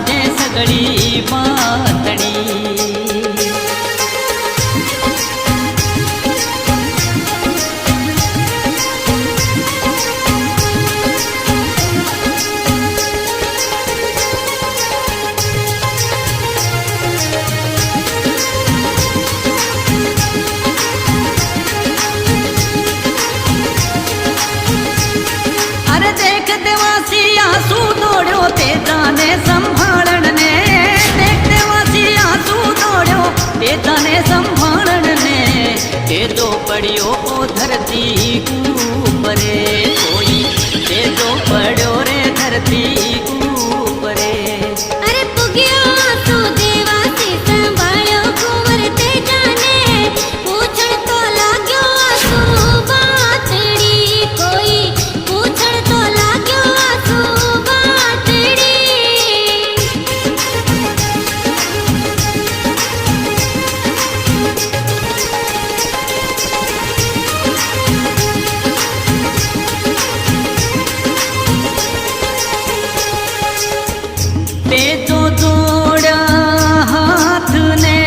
जे सगड़ी बातड़ी। आंसू दौड़ो ते जाने संभालन ने, देखते वासी आंसू दौड़ो ते जाने संभालन ने। ते दो पड़ियो ओ धरती ऊपरे कोई, ते दो पड़ो रे धरती ऊपरे। अरे पुगियो आंसू देवासी संभालो कुंवर ते जाने, पूछण तो लाग्यो आंसू बातड़ी कोई, पूछण तो लाग्यो आंसू बातड़ी। ते जो जोड़ा हाथ ने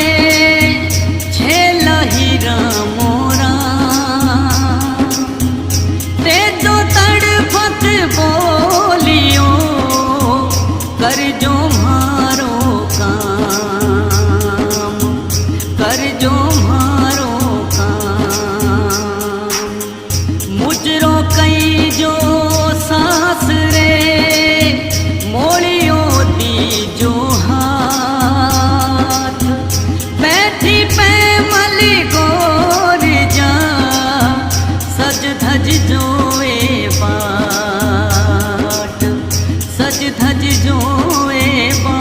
छेला हीरा मोरा, ते जो तड़फत बोलियो कर जो मारो काम, कर जो मारो काम। मुजरो कई जो सास रे मोड़ियो दी जो हाथ, बैठी पे मली गोर जा सज धज जोए बाट, सज धज जोए बाट।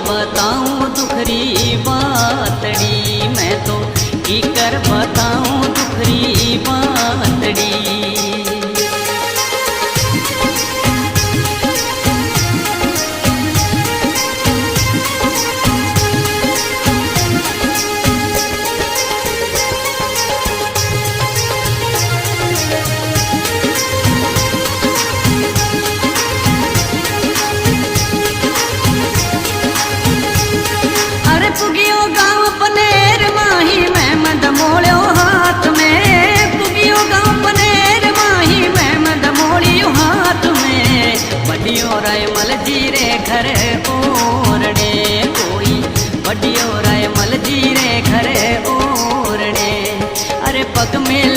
बताऊं दुखरी बातड़ी, मैं तो की कर बताऊं दुखरी बातड़ी। पुगियो गाँव पनेर माही मैं मद मोड़ो हाथ में, पुगियो गाँव पनेर माही मैं मद मोड़ियो हाथ में। बडियो राय मल जीरे घर ओरड़े कोई, बडियो राय मल जीरे घर ओरड़े। अरे पग में